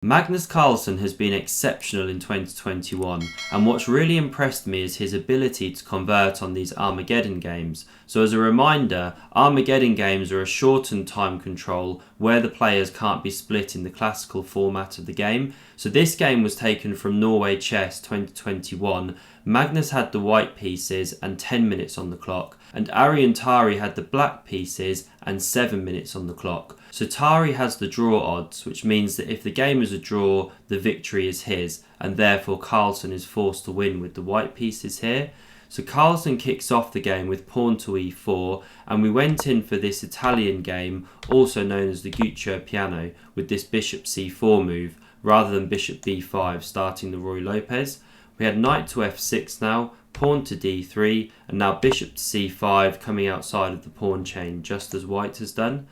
Magnus Carlsen has been exceptional in 2021, and what's really impressed me is his ability to convert on these Armageddon games. So as a reminder, Armageddon games are a shortened time control where the players can't be split in the classical format of the game. So this game was taken from Norway Chess 2021. Magnus had the white pieces and 10 minutes on the clock, and Ari and Tari had the black pieces and 7 minutes on the clock. So Tari has the draw odds, which means that if the game is a draw, the victory is his, and therefore Carlsen is forced to win with the white pieces here. So Carlsen kicks off the game with pawn to e4, and we went in for this Italian game, also known as the Guccio piano, with this bishop c4 move, rather than bishop b5 starting the Roy Lopez. We had knight to f6 now, pawn to d3, and now bishop to c5 coming outside of the pawn chain, just as white has done.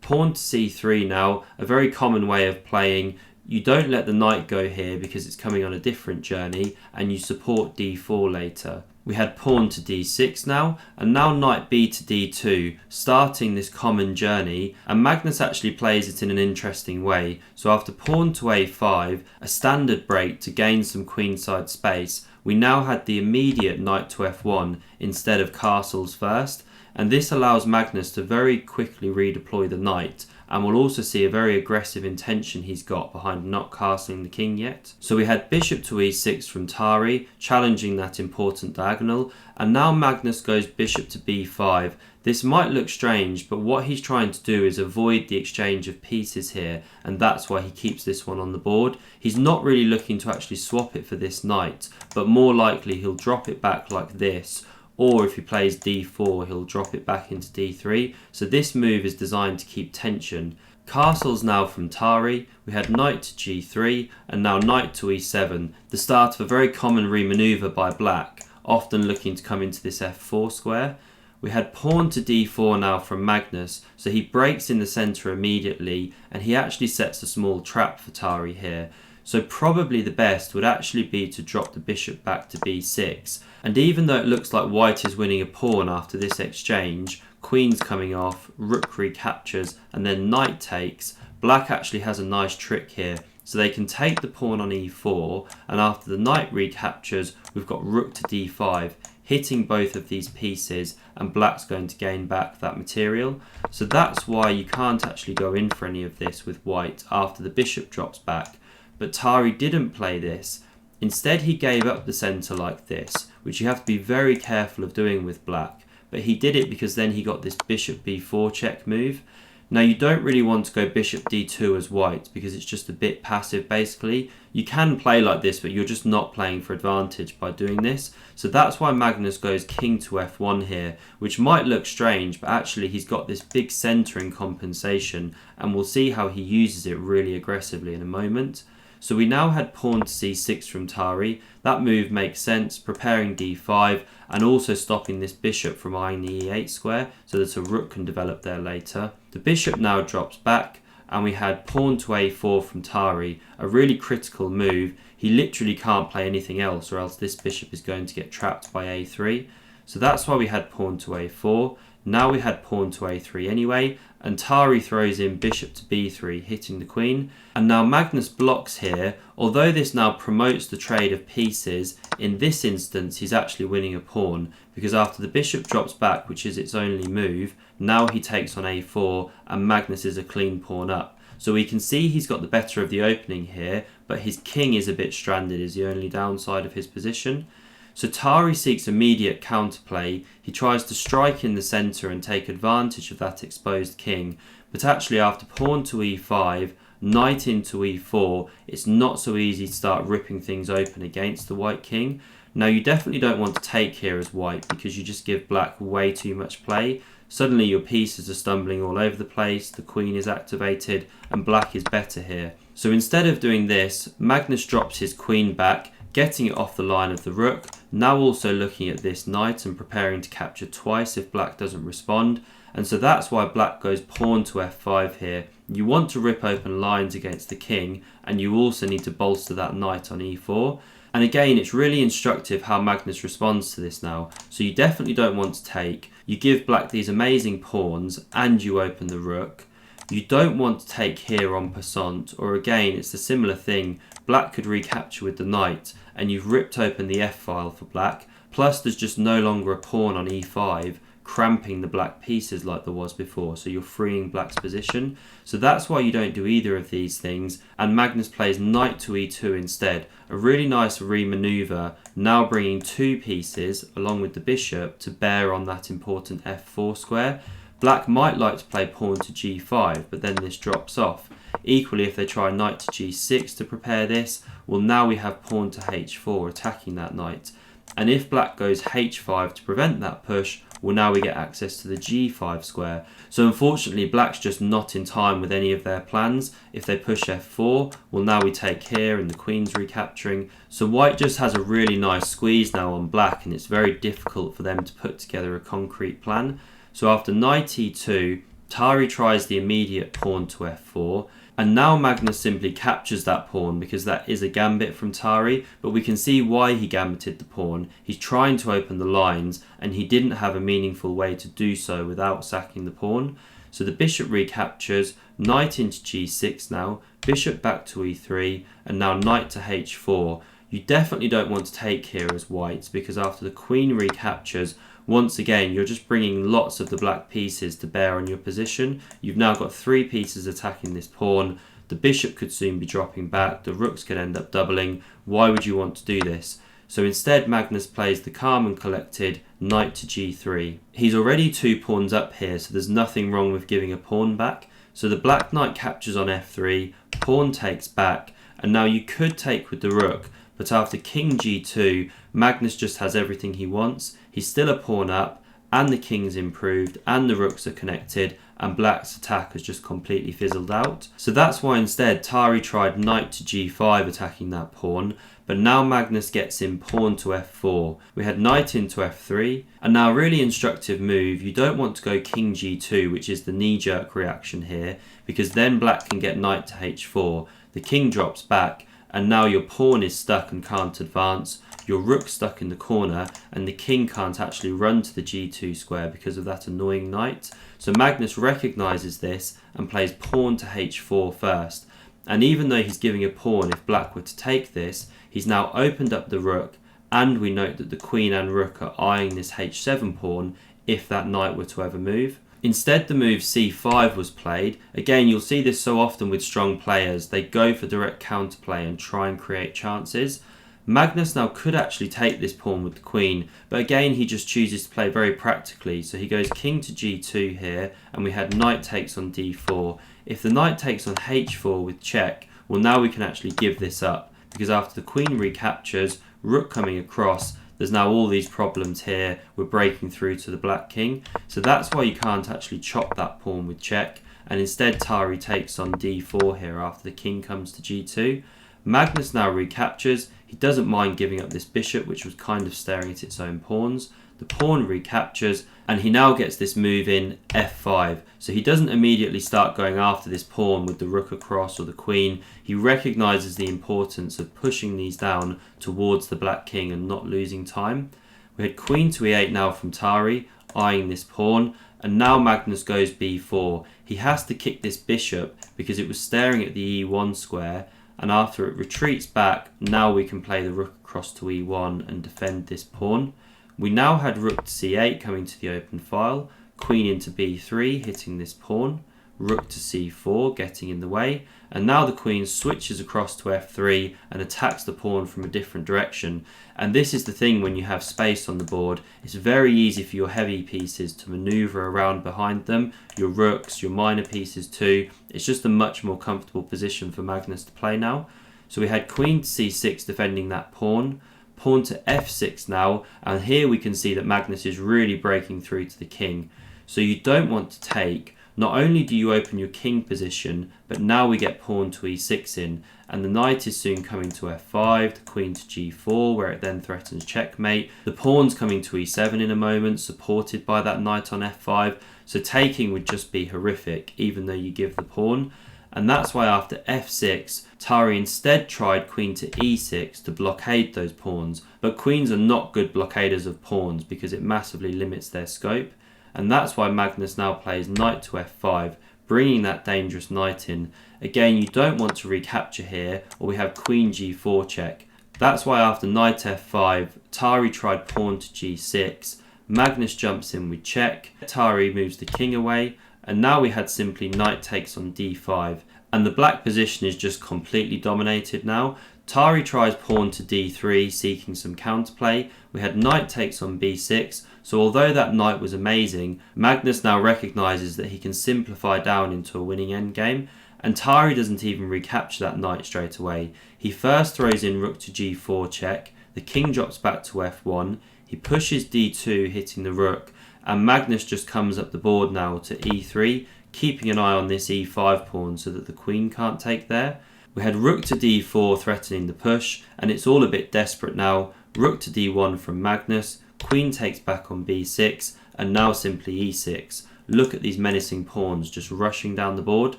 Pawn to c3 now, a very common way of playing. You don't let the knight go here because it's coming on a different journey, and you support d4 later. We had pawn to d6 now, and now knight b to d2, starting this common journey, and Magnus actually plays it in an interesting way. So after pawn to a5, a standard break to gain some queenside space, we now had the immediate knight to f1 instead of castles first, and this allows Magnus to very quickly redeploy the knight, and we'll also see a very aggressive intention he's got behind not castling the king yet. So we had bishop to e6 from Tari, challenging that important diagonal, and now Magnus goes bishop to b5. This might look strange, but what he's trying to do is avoid the exchange of pieces here, and that's why he keeps this one on the board. He's not really looking to actually swap it for this knight, but more likely he'll drop it back like this, or if he plays d4, he'll drop it back into d3. So this move is designed to keep tension. Castles now from Tari. We had knight to g3, and now knight to e7, the start of a very common remaneuver by black, often looking to come into this f4 square. We had pawn to d4 now from Magnus, so he breaks in the centre immediately, and he actually sets a small trap for Tari here. So probably the best would actually be to drop the bishop back to b6. And even though it looks like white is winning a pawn after this exchange, queen's coming off, rook recaptures, and then knight takes, black actually has a nice trick here. So they can take the pawn on e4, and after the knight recaptures, we've got rook to d5, hitting both of these pieces, and black's going to gain back that material. So that's why you can't actually go in for any of this with white after the bishop drops back. But Tari didn't play this. Instead, he gave up the centre like this, which you have to be very careful of doing with black. But he did it because then he got this bishop b4 check move. Now you don't really want to go bishop d2 as white because it's just a bit passive basically. You can play like this, but you're just not playing for advantage by doing this. So that's why Magnus goes king to f1 here, which might look strange, but actually he's got this big centre in compensation, and we'll see how he uses it really aggressively in a moment. So we now had pawn to c6 from Tari. That move makes sense, preparing d5 and also stopping this bishop from eyeing the e8 square so that a rook can develop there later. The bishop now drops back, and we had pawn to a4 from Tari, a really critical move. He literally can't play anything else, or else this bishop is going to get trapped by a3. So that's why we had pawn to a4. Now we had pawn to a3 anyway, and Tari throws in bishop to b3, hitting the queen. And now Magnus blocks here. Although this now promotes the trade of pieces, in this instance he's actually winning a pawn, because after the bishop drops back, which is its only move, now he takes on a4, and Magnus is a clean pawn up. So we can see he's got the better of the opening here, but his king is a bit stranded, is the only downside of his position. So Tari seeks immediate counterplay. He tries to strike in the centre and take advantage of that exposed king, but actually after pawn to e5, knight into e4, it's not so easy to start ripping things open against the white king. Now you definitely don't want to take here as white because you just give black way too much play. Suddenly your pieces are stumbling all over the place, the queen is activated, and black is better here. So instead of doing this, Magnus drops his queen back, getting it off the line of the rook, now also looking at this knight and preparing to capture twice if black doesn't respond. And so that's why black goes pawn to f5 here. You want to rip open lines against the king, and you also need to bolster that knight on e4. And again, it's really instructive how Magnus responds to this now. So you definitely don't want to take. You give black these amazing pawns, and you open the rook. You don't want to take here en passant, or again it's a similar thing. Black could recapture with the knight, and you've ripped open the f-file for black, plus there's just no longer a pawn on e5, cramping the black pieces like there was before, so you're freeing black's position. So that's why you don't do either of these things, and Magnus plays knight to e2 instead. A really nice re-maneuver, now bringing two pieces, along with the bishop, to bear on that important f4 square. Black might like to play pawn to g5, but then this drops off. Equally, if they try knight to g6 to prepare this, well, now we have pawn to h4 attacking that knight. And if black goes h5 to prevent that push, well, now we get access to the g5 square. So unfortunately, black's just not in time with any of their plans. If they push f4, well, now we take here and the queen's recapturing. So white just has a really nice squeeze now on black, and it's very difficult for them to put together a concrete plan. So after knight e2, Tari tries the immediate pawn to f4, and now Magnus simply captures that pawn because that is a gambit from Tari, but we can see why he gambited the pawn. He's trying to open the lines, and he didn't have a meaningful way to do so without sacking the pawn. So the bishop recaptures, knight into g6 now, bishop back to e3, and now knight to h4. You definitely don't want to take here as whites, because after the queen recaptures, once again, you're just bringing lots of the black pieces to bear on your position. You've now got three pieces attacking this pawn. The bishop could soon be dropping back. The rooks could end up doubling. Why would you want to do this? So instead, Magnus plays the calm and collected knight to g3. He's already 2 pawns up here, so there's nothing wrong with giving a pawn back. So the black knight captures on f3, pawn takes back, and now you could take with the rook, but after king g2, Magnus just has everything he wants. He's still a pawn up, and the king's improved, and the rooks are connected, and black's attack has just completely fizzled out. So that's why instead Tari tried knight to g5 attacking that pawn, but now Magnus gets in pawn to f4. We had knight into f3, and now a really instructive move. You don't want to go king g2, which is the knee-jerk reaction here, because then black can get knight to h4. The king drops back, and now your pawn is stuck and can't advance, your rook's stuck in the corner, and the king can't actually run to the g2 square because of that annoying knight. So Magnus recognises this and plays pawn to h4 first. And even though he's giving a pawn if black were to take this, he's now opened up the rook, and we note that the queen and rook are eyeing this h7 pawn if that knight were to ever move. Instead, the move c5 was played. Again, you'll see this so often with strong players. They go for direct counterplay and try and create chances. Magnus now could actually take this pawn with the queen, but again he just chooses to play very practically. So he goes king to g2 here, and we had knight takes on d4. If the knight takes on h4 with check, well, now we can actually give this up, because after the queen recaptures, rook coming across, there's now all these problems here. We're breaking through to the black king. So that's why you can't actually chop that pawn with check. And instead Tari takes on d4 here after the king comes to g2. Magnus now recaptures. He doesn't mind giving up this bishop, which was kind of staring at its own pawns. The pawn recaptures, and he now gets this move in f5. So he doesn't immediately start going after this pawn with the rook across or the queen. He recognises the importance of pushing these down towards the black king and not losing time. We had queen to e8 now from Tari, eyeing this pawn, and now Magnus goes b4. He has to kick this bishop because it was staring at the e1 square, and after it retreats back, now we can play the rook across to e1 and defend this pawn. We now had rook to c8 coming to the open file, queen into b3 hitting this pawn, rook to c4 getting in the way, and now the queen switches across to f3 and attacks the pawn from a different direction. And this is the thing, when you have space on the board, it's very easy for your heavy pieces to maneuver around behind them, your rooks, your minor pieces too. It's just a much more comfortable position for Magnus to play now. So we had queen to c6 defending that pawn, pawn to f6 now, and here we can see that Magnus is really breaking through to the king. So you don't want to take. Not only do you open your king position, but now we get pawn to e6 in, and the knight is soon coming to f5, the queen to g4, where it then threatens checkmate. The pawn's coming to e7 in a moment, supported by that knight on f5, so taking would just be horrific, even though you give the pawn. And that's why after f6, Tari instead tried queen to e6 to blockade those pawns, but queens are not good blockaders of pawns because it massively limits their scope. And that's why Magnus now plays knight to f5, bringing that dangerous knight in. Again, you don't want to recapture here, or we have queen g4 check. That's why after knight f5, Tari tried pawn to g6, Magnus jumps in with check, Tari moves the king away, and now we had simply knight takes on d5, and the black position is just completely dominated now. Tari tries pawn to d3, seeking some counterplay. We had knight takes on b6, so although that knight was amazing, Magnus now recognises that he can simplify down into a winning endgame, and Tari doesn't even recapture that knight straight away. He first throws in rook to g4 check, the king drops back to f1, he pushes d2 hitting the rook, and Magnus just comes up the board now to e3, keeping an eye on this e5 pawn so that the queen can't take there. We had rook to d4 threatening the push, and it's all a bit desperate now. Rook to d1 from Magnus, queen takes back on b6, and now simply e6. Look at these menacing pawns just rushing down the board.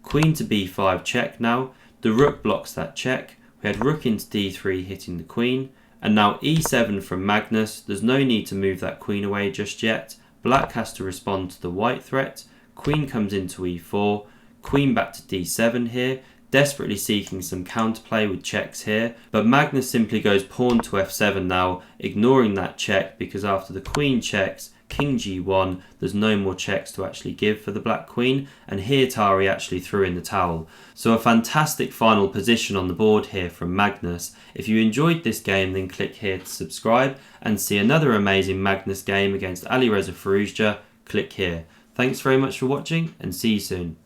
Queen to b5 check now, the rook blocks that check. We had rook into d3 hitting the queen, and now e7 from Magnus. There's no need to move that queen away just yet. Black has to respond to the white threat. Queen comes into e4, queen back to d7 here, desperately seeking some counterplay with checks here, but Magnus simply goes pawn to f7 now, ignoring that check because after the queen checks, king g1, there's no more checks to actually give for the black queen, and here Tari actually threw in the towel. So a fantastic final position on the board here from Magnus. If you enjoyed this game, then click here to subscribe and see another amazing Magnus game against Ali Reza Firouzja. Click here. Thanks very much for watching, and see you soon.